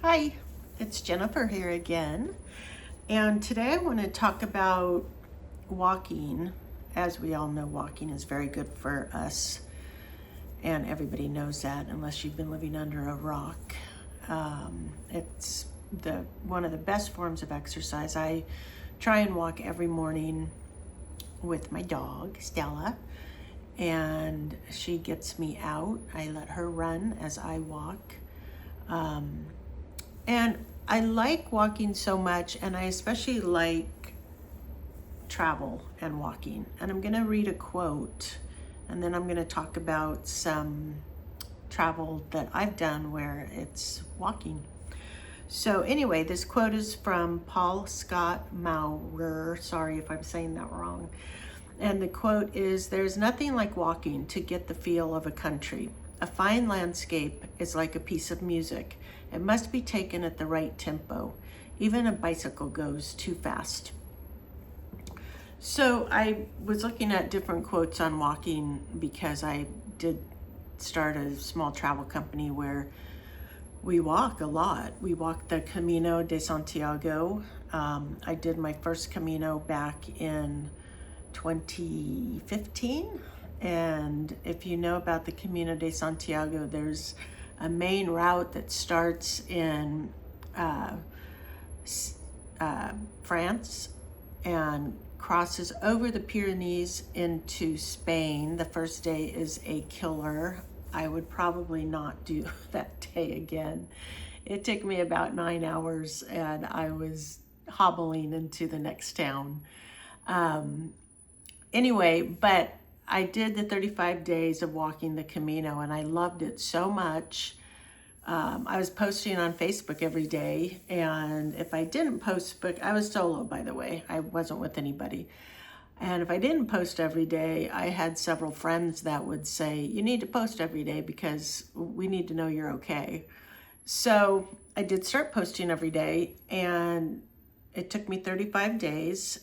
Hi, it's Jennifer here again. And today I want to talk about walking. As we all know, walking is very good for us. And everybody knows that unless you've been living under a rock. It's one of the best forms of exercise. I try and walk every morning with my dog, Stella. And she gets me out. I let her run as I walk. And I like walking so much, and I especially like travel and walking. And I'm going to read a quote, and then I'm going to talk about some travel that I've done where it's walking. So anyway, this quote is from Paul Scott Maurer. Sorry if I'm saying that wrong. And the quote is, "There's nothing like walking to get the feel of a country. A fine landscape is like a piece of music. It must be taken at the right tempo. Even a bicycle goes too fast." So I was looking at different quotes on walking because I did start a small travel company where we walk a lot. We walk the Camino de Santiago. I did my first Camino back in 2015. And if you know about the Camino de Santiago, there's a main route that starts in France and crosses over the Pyrenees into Spain. The first day is a killer. I would probably not do that day again. It took me about 9 hours and I was hobbling into the next town. Anyway, but I did the 35 days of walking the Camino and I loved it so much. I was posting on Facebook every day, and if I didn't post, I was solo, by the way. I wasn't with anybody. And if I didn't post every day, I had several friends that would say, "You need to post every day because we need to know you're okay." So I did start posting every day, and it took me 35 days.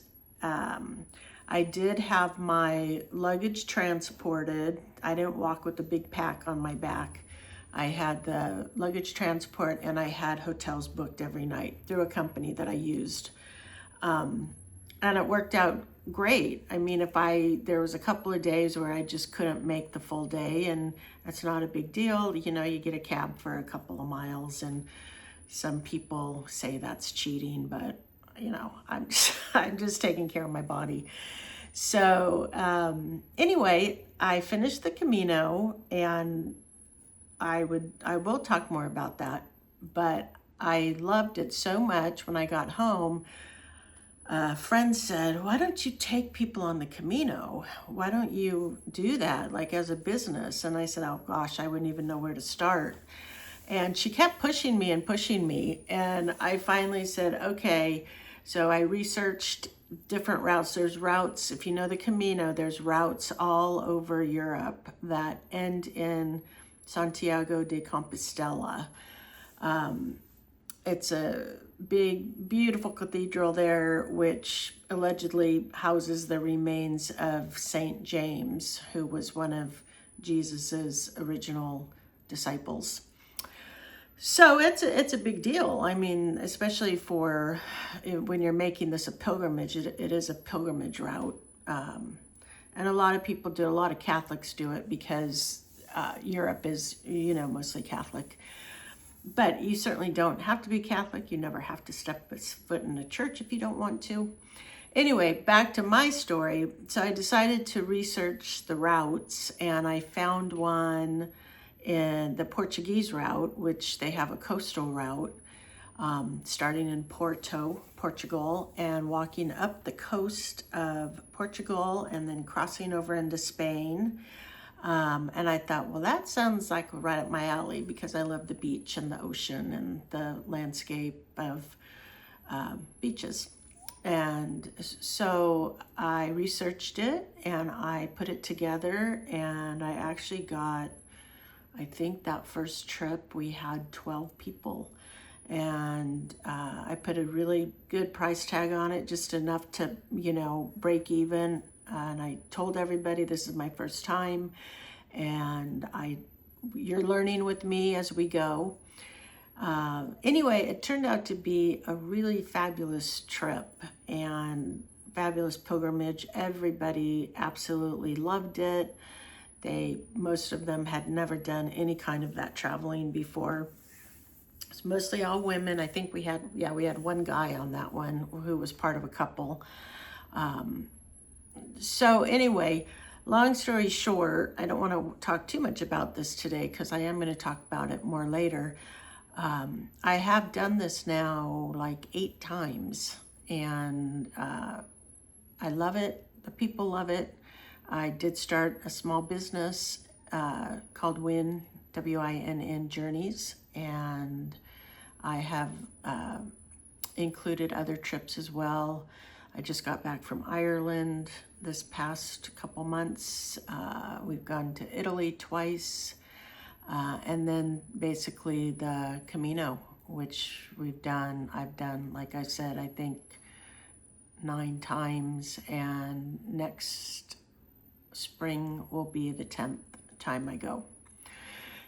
I did have my luggage transported. I didn't walk with a big pack on my back. I had the luggage transport and I had hotels booked every night through a company that I used. And it worked out great. I mean, there was a couple of days where I just couldn't make the full day, and that's not a big deal. You know, you get a cab for a couple of miles, and some people say that's cheating, but you know, I'm just taking care of my body. So anyway, I finished the Camino, and I will talk more about that, but I loved it so much. When I got home, a friend said, "Why don't you take people on the Camino? Why don't you do that, like as a business?" And I said, "Oh gosh, I wouldn't even know where to start." And she kept pushing me and pushing me. And I finally said, okay. So I researched different routes. There's routes, if you know the Camino, there's routes all over Europe that end in Santiago de Compostela. It's a big, beautiful cathedral there, which allegedly houses the remains of Saint James, who was one of Jesus's original disciples. So it's a big deal. I mean, especially for when you're making this a pilgrimage, it is a pilgrimage route. And a lot of people do, a lot of Catholics do it because Europe is, you know, mostly Catholic. But you certainly don't have to be Catholic. You never have to step a foot in a church if you don't want to. Anyway, back to my story. So I decided to research the routes, and I found one in the Portuguese route, which they have a coastal route, starting in Porto, Portugal, and walking up the coast of Portugal and then crossing over into Spain. And I thought, well, that sounds like right up my alley because I love the beach and the ocean and the landscape of beaches. And so I researched it and I put it together, and I actually got, I think that first trip we had 12 people, and I put a really good price tag on it, just enough to, you know, break even. And I told everybody this is my first time, and you're learning with me as we go. Anyway, it turned out to be a really fabulous trip and fabulous pilgrimage. Everybody absolutely loved it. Most of them had never done any kind of that traveling before. It's mostly all women. I think we had one guy on that one who was part of a couple. So anyway, long story short, I don't want to talk too much about this today because I am going to talk about it more later. I have done this now like 8 times, and I love it. The people love it. I did start a small business called WIN, W-I-N-N Journeys, and I have included other trips as well. I just got back from Ireland this past couple months. We've gone to Italy twice, and then basically the Camino, which I've done, like I said, I think 9 times, and next spring will be the 10th time I go.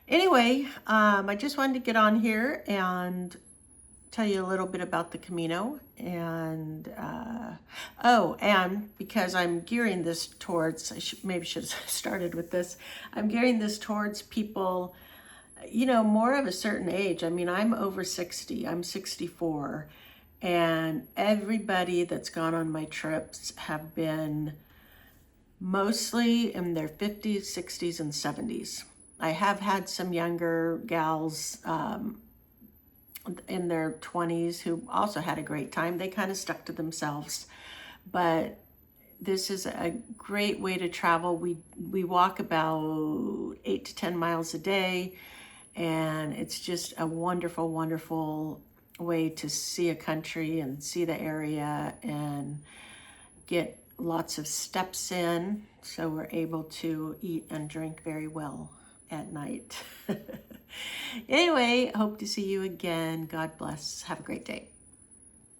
Anyway, I just wanted to get on here and tell you a little bit about the Camino, and and because I'm gearing this towards, maybe should have started with this, I'm gearing this towards people, more of a certain age. I mean, I'm over 60, I'm 64, and everybody that's gone on my trips have been mostly in their 50s, 60s, and 70s. I have had some younger gals in their 20s who also had a great time. They kind of stuck to themselves, but this is a great way to travel. We walk about 8 to 10 miles a day, and it's just a wonderful, wonderful way to see a country and see the area and get lots of steps in, so we're able to eat and drink very well at night. Anyway, hope to see you again. God bless. Have a great day.